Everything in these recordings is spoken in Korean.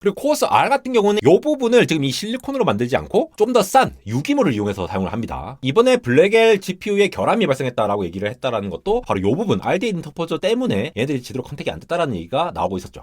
그리고 코어스 R 같은 경우는 이 부분을 지금 이 실리콘으로 만들지 않고 좀 더 싼 유기물을 이용해서 사용을 합니다. 이번에 블랙엘 GPU에 결함이 발생했다라고 얘기를 했다라는 것도 바로 이 부분 RDA 인터포저 때문에 얘네들이 제대로 컨택이 안 됐다라는 얘기가 나오고 있었죠.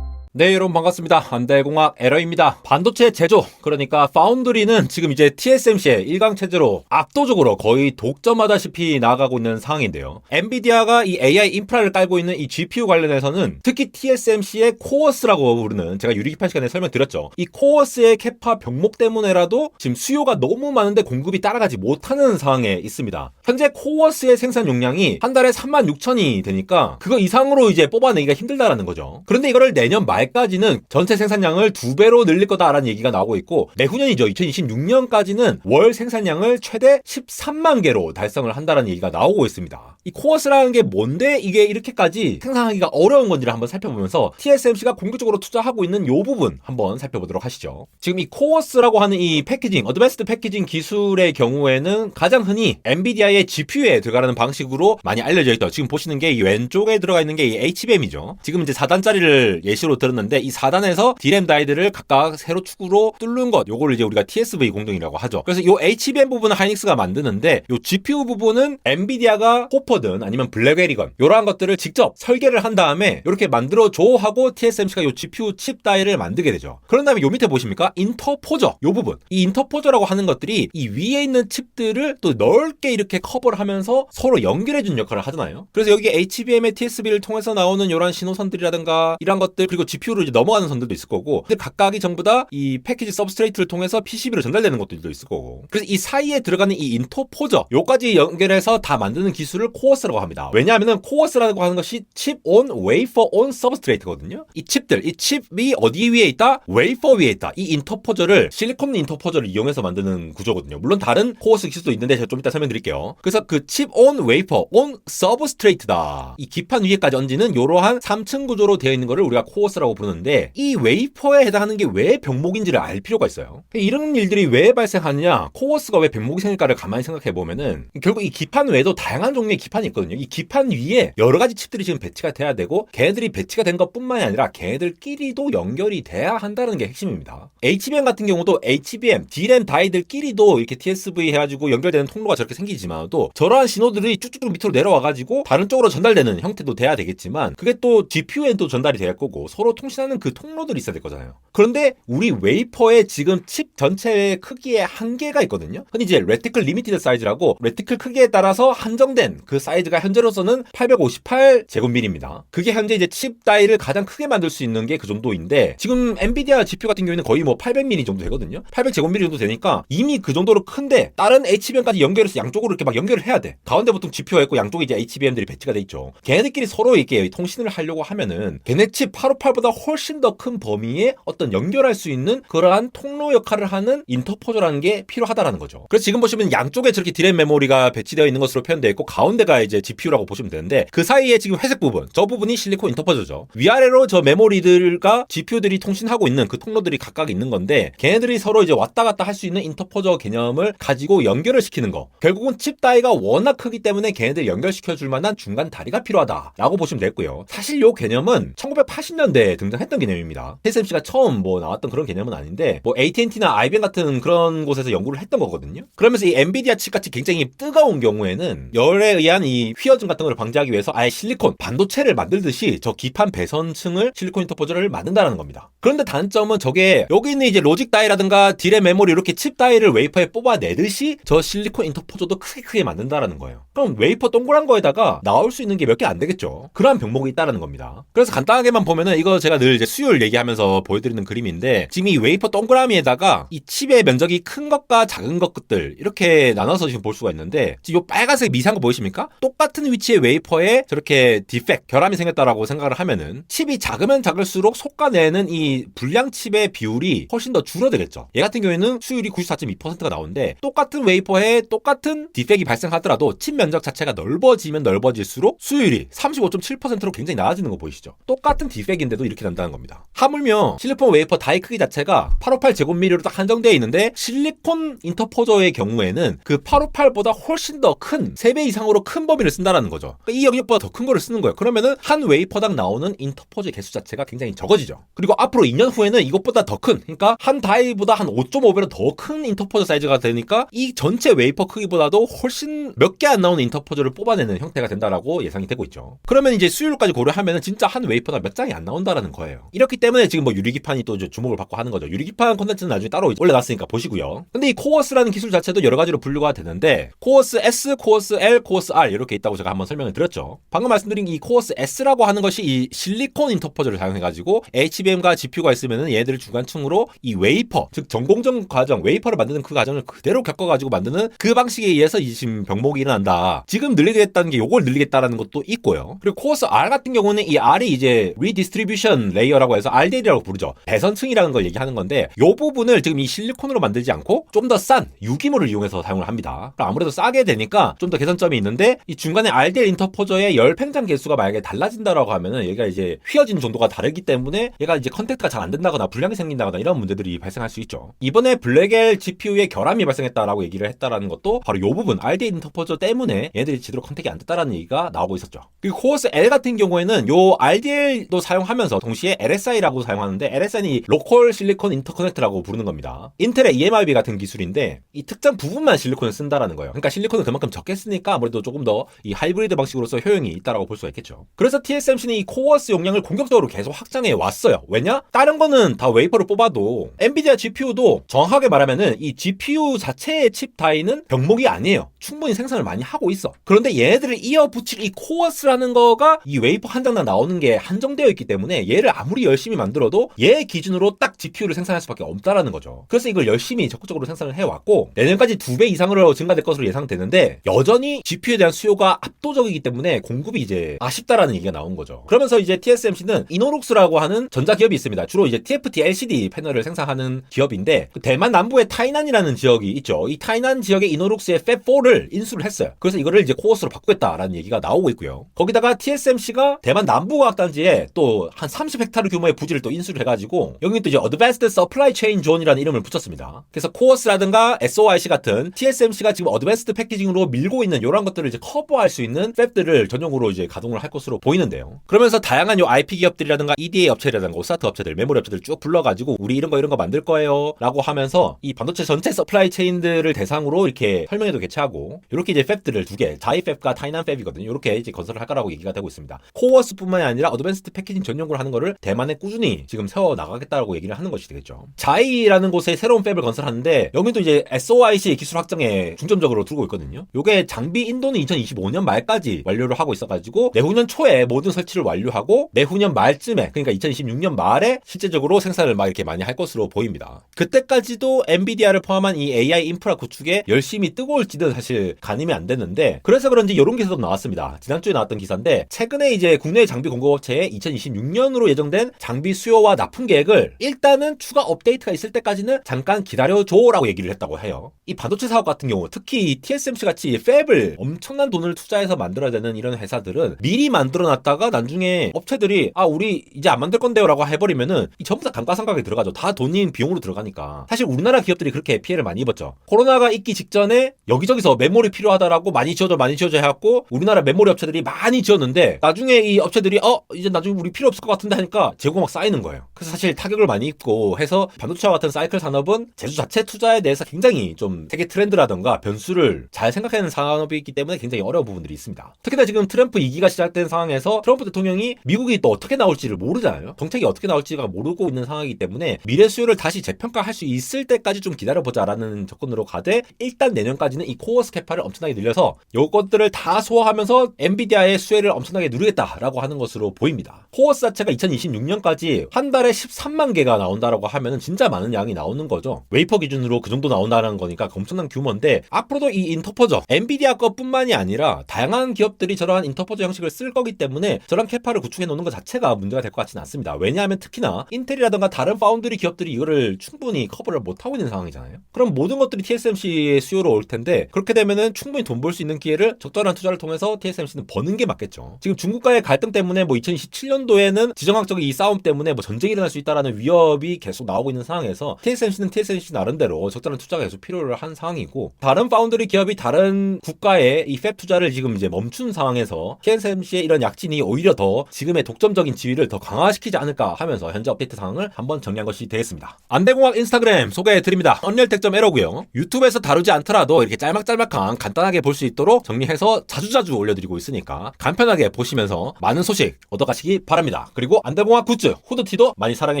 네, 여러분 반갑습니다. 안달공학 에러입니다. 반도체 제조, 그러니까 파운드리는 지금 이제 TSMC의 일강 체제로 압도적으로 거의 독점하다시피 나아가고 있는 상황인데요. 엔비디아가 이 AI 인프라를 깔고 있는 이 GPU 관련해서는 특히 TSMC의 코어스라고 부르는, 제가 유리기판 시간에 설명드렸죠. 이 코어스의 캐파 병목 때문에라도 지금 수요가 너무 많은데 공급이 따라가지 못하는 상황에 있습니다. 현재 코어스의 생산 용량이 한 달에 36,000이 되니까 그거 이상으로 이제 뽑아내기가 힘들다라는 거죠. 그런데 이거를 내년 말까지는 전체 생산량을 2배로 늘릴 거다라는 얘기가 나오고 있고, 내후년이죠. 2026년까지는 월 생산량을 최대 13만 개로 달성을 한다는 얘기가 나오고 있습니다. 이 코어스라는 게 뭔데 이게 이렇게까지 생산하기가 어려운 건지를 한번 살펴보면서 TSMC가 공격적으로 투자하고 있는 이 부분 한번 살펴보도록 하시죠. 지금 이 코어스라고 하는 이 패키징, 어드밴스드 패키징 기술의 경우에는 가장 흔히 엔비디아의 GPU에 들어가는 방식으로 많이 알려져 있다. 지금 보시는 게 이 왼쪽에 들어가 있는 게 이 HBM이죠. 지금 이제 4단짜리를 예시로 들었는데 이 4단에서 D램 다이들을 각각 세로 축으로 뚫는 것, 요거를 이제 우리가 TSV 공정이라고 하죠. 그래서 이 HBM 부분은 하이닉스가 만드는데 이 GPU 부분은 엔비디아가 호퍼든 아니면 블랙웰이건 이러한 것들을 직접 설계를 한 다음에 이렇게 만들어줘 하고 TSMC가 이 GPU 칩 다이를 만들게 되죠. 그런 다음에 요 밑에 보십니까? 인터포저, 요 부분. 이 인터포저라고 하는 것들이 이 위에 있는 칩들을 또 넓게 이렇게 커버를 하면서 서로 연결해주는 역할을 하잖아요. 그래서 여기 HBM의 TSV를 통해서 나오는 이런 신호선들이라든가 이런 것들, 그리고 GPU로 이제 넘어가는 선들도 있을 거고, 근데 각각이 전부 다 이 패키지 서브스트레이트를 통해서 PCB로 전달되는 것들도 있을 거고, 그래서 이 사이에 들어가는 이 인터포저, 요까지 연결해서 다 만드는 기술을 코어스라고 합니다. 왜냐하면 코어스라고 하는 것이 칩 온 웨이퍼 온 서브스트레이트거든요. 이 칩들, 이 칩이 어디 위에 있다? 웨이퍼 위에 있다. 이 인터포저를, 실리콘 인터포저를 이용해서 만드는 구조거든요. 물론 다른 코어스 기술도 있는데 제가 좀 이따 설명드릴게요. 그래서 그 칩 온 웨이퍼 온 서브스트레이트다. 이 기판 위에까지 얹는 이러한 3층 구조로 되어 있는 거를 우리가 코어스라고 부르는데, 이 웨이퍼에 해당하는 게 왜 병목인지를 알 필요가 있어요. 이런 일들이 왜 발생하느냐, 코어스가 왜 병목이 생길까를 가만히 생각해 보면은 결국 이 기판 외에도 다양한 종류의 기판이 있거든요. 이 기판 위에 여러 가지 칩들이 지금 배치가 돼야 되고, 걔네들이 배치가 된 것뿐만이 아니라 걔네들끼리도 연결이 돼야 한다는 게 핵심입니다. HBM 같은 경우도 HBM, D램 다이들끼리도 이렇게 TSV 해가지고 연결되는 통로가 저렇게 생기지만도 저러한 신호들이 쭉쭉쭉 밑으로 내려와가지고 다른 쪽으로 전달되는 형태도 돼야 되겠지만, 그게 또 GPU엔 또 전달이 될 거고 서로 통신하는 그 통로들이 있어야 될 거잖아요. 그런데 우리 웨이퍼의 지금 칩 전체의 크기에 한계가 있거든요. 흔히 이제 레티클 리미티드 사이즈라고, 레티클 크기에 따라서 한정된 그 사이즈가 현재로서는 858제곱밀입니다. 그게 현재 이제 칩 다이를 가장 크게 만들 수 있는 게 그 정도인데, 지금 엔비디아 GPU 같은 경우에는 거의 뭐 800mm 정도 되거든요. 800제곱밀 정도 되니까 이미 그 정도로 큰데 다른 HBM까지 연결해서 양쪽으로 이렇게 막 연결을 해야 돼. 가운데 보통 GPU가 있고 양쪽에 이제 HBM들이 배치가 돼 있죠. 걔네들끼리 서로 이렇게 통신을 하려고 하면은 걔네 칩 858보다 훨씬 더 큰 범위에 어떤 연결할 수 있는 그러한 통로 역할을 하는 인터포저라는 게 필요하다라는 거죠. 그래서 지금 보시면 양쪽에 저렇게 D램 메모리가 배치되어 있는 것으로 표현되어 있고, 가운데가 이제 GPU라고 보시면 되는데, 그 사이에 지금 회색 부분, 저 부분이 실리콘 인터포저죠. 위아래로 저 메모리들과 GPU들이 통신하고 있는 그 통로들이 각각 있는 건데, 걔네들이 서로 이제 왔다 갔다 할 수 있는 인터포저 개념을 가지고 연결을 시키는 거. 결국은 칩 다이가 워낙 크기 때문에 걔네들 연결시켜 줄 만한 중간 다리가 필요하다라고 보시면 되고요. 사실 요 개념은 1980년대에 등장했던 개념입니다. TSMC가 처음 뭐 나왔던 그런 개념은 아닌데, 뭐 AT&T나 IBM 같은 그런 곳에서 연구를 했던 거거든요. 그러면서 이 엔비디아 칩같이 굉장히 뜨거운 경우에는 열에 의한 이 휘어짐 같은 걸 방지하기 위해서 아예 실리콘 반도체를 만들듯이 저 기판 배선층을 실리콘 인터포저를 만든다는 겁니다. 그런데 단점은 저게 여기 있는 이제 로직 다이라든가 D램 메모리 이렇게 칩 다이를 웨이퍼에 뽑아내듯이 저 실리콘 인터포저도 크게 만든다라는 거예요. 그럼 웨이퍼 동그란 거에다가 나올 수 있는 게 몇 개 안 되겠죠. 그러한 병목이 있다라는 겁니다. 그래서 간단하게만 보면은, 이거 제가 늘 이제 수율 얘기하면서 보여드리는 그림인데, 지금 이 웨이퍼 동그라미에다가 이 칩의 면적이 큰 것과 작은 것들 이렇게 나눠서 지금 볼 수가 있는데, 지금 이 빨간색 미세한 거 보이십니까? 똑같은 위치의 웨이퍼에 저렇게 디펙트, 결함이 생겼다라고 생각을 하면은, 칩이 작으면 작을수록 솎아내는 이 이 불량 칩의 비율이 훨씬 더 줄어들겠죠. 얘 같은 경우에는 수율이 94.2%가 나오는데 똑같은 웨이퍼에 똑같은 디펙이 발생하더라도 칩 면적 자체가 넓어지면 넓어질수록 수율이 35.7%로 굉장히 낮아지는 거 보이시죠? 똑같은 디펙인데도 이렇게 난다는 겁니다. 하물며 실리콘 웨이퍼 다이 크기 자체가 858제곱미리로 딱 한정되어 있는데 실리콘 인터포저의 경우에는 그 858보다 훨씬 더 큰 3배 이상으로 큰 범위를 쓴다는 거죠. 그러니까 이 영역보다 더 큰 거를 쓰는 거예요. 그러면은 한 웨이퍼당 나오는 인터포저 개수 자체가 굉장히 적어지죠. 그리고 앞으로 2년 후에는 이것보다 더 큰, 그러니까 한 다이보다 한 5.5배로 더 큰 인터포저 사이즈가 되니까 이 전체 웨이퍼 크기보다도 훨씬 몇 개 안 나오는 인터포저를 뽑아내는 형태가 된다라고 예상이 되고 있죠. 그러면 이제 수율까지 고려하면은 진짜 한 웨이퍼당 몇 장이 안 나온다라는 거예요. 이렇기 때문에 지금 뭐 유리기판이 또 주목을 받고 하는 거죠. 유리기판 콘텐츠는 나중에 따로 올려놨으니까 보시고요. 근데 이 코어스라는 기술 자체도 여러 가지로 분류가 되는데 코어스 S, 코어스 L, 코어스 R 이렇게 있다고 제가 한번 설명을 드렸죠. 방금 말씀드린 이 코어스 S라고 하는 것이 이 실리콘 인터포저를 사용해가지고 HBM과 GPU가 있으면은 얘들을 중간층으로 이 웨이퍼, 즉 전공정 과정, 웨이퍼를 만드는 그 과정을 그대로 겪어가지고 만드는 그 방식에 의해서 이 지금 병목이 일어난다. 지금 늘리겠다는 게 요걸 늘리겠다라는 것도 있고요. 그리고 코어스 R 같은 경우는 이 R이 이제 리디스트리뷰션 레이어라고 해서 RDL이라고 부르죠. 배선층이라는 걸 얘기하는 건데 요 부분을 지금 이 실리콘으로 만들지 않고 좀 더 싼 유기물을 이용해서 사용을 합니다. 아무래도 싸게 되니까 좀 더 개선점이 있는데 이 중간에 RDL 인터포저의 열 팽창 개수가 만약에 달라진다라고 하면은 얘가 이제 휘어지는 정도가 다르기 때문에 얘가 이제 컨택트가 잘 안 된다거나 불량이 생긴다거나 이런 문제들이 발생할 수 있죠. 이번에 블랙엘 GPU의 결함이 발생했다라고 얘기를 했다라는 것도 바로 요 부분 RDL 인터포저 때문에 얘들이 제대로 컨택이 안 됐다라는 얘기가 나오고 있었죠. 그리고 코어스 L 같은 경우에는 요 RDL도 사용하면서 동시에 LSI라고 사용하는데 LSI는 로컬 실리콘 인터커넥트라고 부르는 겁니다. 인텔의 EMIB 같은 기술인데 이 특정 부분만 실리콘을 쓴다라는 거예요. 그러니까 실리콘을 그만큼 적게 쓰니까 아무래도 조금 더 이 하이브리드 방식으로서 효용이 있다라고 볼 수가 있겠죠. 그래서 TSMC는 이 코어스 용량을 공격적으로 계속 확장해 왔어요. 왜냐? 다른 거는 다 웨이퍼를 뽑아도 엔비디아 GPU도 정확하게 말하면은 이 GPU 자체의 칩 다이는 병목이 아니에요. 충분히 생산을 많이 하고 있어. 그런데 얘네들을 이어붙일 이 코어스라는 거가 이 웨이퍼 한 장당 나오는 게 한정되어 있기 때문에 얘를 아무리 열심히 만들어도 얘 기준으로 딱 GPU를 생산할 수밖에 없다라는 거죠. 그래서 이걸 열심히 적극적으로 생산을 해왔고 내년까지 2배 이상으로 증가될 것으로 예상되는데 여전히 GPU에 대한 수요가 압도적이기 때문에 공급이 이제 아쉽다라는 얘기가 나온 거죠. 그러면서 이제 TSMC는 이노룩스라고 하는 전자기업이 있습니다. 주로 이제 TFT LCD 패널을 생산하는 기업인데 그 대만 남부의 타이난이라는 지역이 있죠. 이 타이난 지역의 이노룩스의 팹4를 인수를 했어요. 그래서 이거를 이제 코어스로 바꾸겠다라는 얘기가 나오고 있고요. 거기다가 TSMC가 대만 남부과학단지에 또 한 30헥타르 규모의 부지를 또 인수를 해가지고 여기 또 이제 Advanced Supply Chain Zone이라는 이름을 붙였습니다. 그래서 코어스라든가 SOIC 같은 TSMC가 지금 어드밴스드 패키징으로 밀고 있는 이런 것들을 이제 커버할 수 있는 팹들을 전용으로 이제 가동을 할 것으로 보이는데요. 그러면서 다양한 요 IP 기업들이라든가 EDA 업체라든가 OSAT 업체들, 메모리 업체들 쭉 불러가지고 우리 이런 거 만들 거예요 라고 하면서 이 반도체 전체 서플라이 체인들을 대상으로 이렇게 설명회도 개최하고 이렇게 이제 팹들을 2개, 자이 팹과 타이난 팹이거든요. 이렇게 이제 건설을 할 거라고 얘기가 되고 있습니다. 코어스뿐만이 아니라 어드밴스드 패키징 전용으로 하는 거를 대만에 꾸준히 지금 세워 나가겠다라고 얘기를 하는 것이 되겠죠. 자이라는 곳에 새로운 팹을 건설하는데 여기도 이제 SOIC 기술 확장에 중점적으로 두고 있거든요. 요게 장비 인도는 2025년 말까지 완료를 하고 있어가지고 내후년 초에 모든 설치를 완료하고 내후년 말쯤에 그러니까 2026년 말에 실제적으로 생산을 막 이렇게 많이 할 것으로 보입니다. 그때까지도 엔비디아를 포함한 이 AI 인프라 구축에 열심히 뜨고 올지는 사실 가늠이 안 됐는데 그래서 그런지 이런 기사도 나왔습니다. 지난주에 나왔던 기사인데 최근에 이제 국내 장비 공급업체에 2026년으로 예정된 장비 수요와 납품 계획을 일단은 추가 업데이트가 있을 때까지는 잠깐 기다려줘라고 얘기를 했다고 해요. 이 반도체 사업 같은 경우 특히 TSMC 같이 팹을 엄청난 돈을 투자해서 만들어야 되는 이런 회사들은 미리 만들어놨다가 나중에 업체들이 우리 이제 안 만들 건데요 라고 해버리면은 전부 다 감가상각에 들어가죠. 다 돈인 비용으로 들어가니까. 사실 우리나라 기업들이 그렇게 피해를 많이 입었죠. 코로나가 있기 직전에 여기저기서 메모리 필요하다라고 많이 지어줘 해갖고 우리나라 메모리 업체들이 많이 지었는데 나중에 이 업체들이 이제 나중에 우리 필요 없을 것 같은데 하니까 재고 막 쌓이는 거예요. 그래서 사실 타격을 많이 입고 해서 반도체와 같은 사이클 산업은 제조 자체 투자에 대해서 굉장히 좀 세계 트렌드라던가 변수를 잘 생각하는 산업이기 때문에 굉장히 어려운 부분들이 있습니다. 특히나 지금 트럼프 2기가 시작된 상황에서 트럼프 대통령이 미국이 또 어떻게 나올지를 모르잖아요. 정책이 어떻게 나올지가 모르고 있는 상황이기 때문에 미래 수요를 다시 재평가할 수 있을 때까지 좀 기다려보자라는 접근으로 가되 일단 내년까지는 이 코어스 캐파를 엄청나게 늘려서 요것들을 다 소화하면서 엔비디아의 수혜를 엄청나게 누리겠다라고 하는 것으로 보입니다. 코어스 자체가 2026년까지 한 달에 13만 개가 나온다라고 하면은 진짜 많은 양이 나오는 거죠. 웨이퍼 기준으로 그 정도 나온다는 거니까 엄청난 규모인데 앞으로도 이 인터포저 엔비디아 것뿐만이 아니라 다양한 기업들이 저러한 인터포저 형식을 쓸 거기 때문에 저런 캐파를 구축해 놓는 것 자체가 문제가 될 것 같지는 않습니다. 왜냐하면 특히나 특히나 인텔이라든가 다른 파운드리 기업들이 이거를 충분히 커버를 못하고 있는 상황이잖아요. 그럼 모든 것들이 TSMC의 수요로 올 텐데 그렇게 되면은 충분히 돈 벌 수 있는 기회를 적절한 투자를 통해서 TSMC는 버는 게 맞겠죠. 지금 중국과의 갈등 때문에 뭐 2027년도에는 지정학적인 이 싸움 때문에 뭐 전쟁이 일어날 수 있다라는 위협이 계속 나오고 있는 상황에서 TSMC는 TSMC 나름대로 적절한 투자가 계속 필요를 한 상황이고, 다른 파운드리 기업이 다른 국가의 이 팹 투자를 지금 이제 멈춘 상황에서 TSMC의 이런 약진이 오히려 더 지금의 독점적인 지위를 더 강화시키지 않을까 하면서 현재 업데이트 상황을 한번 정리한 것이 되겠습니다. 안대공학 인스타그램 소개해드립니다. 언리얼텍.에러고요. 유튜브에서 다루지 않더라도 이렇게 짤막짤막한 간단하게 볼 수 있도록 정리해서 자주자주 올려드리고 있으니까 간편하게 보시면서 많은 소식 얻어가시기 바랍니다. 그리고 안대공학 굿즈, 후드티도 많이 사랑해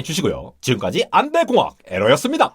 주시고요. 지금까지 안대공학 에러였습니다.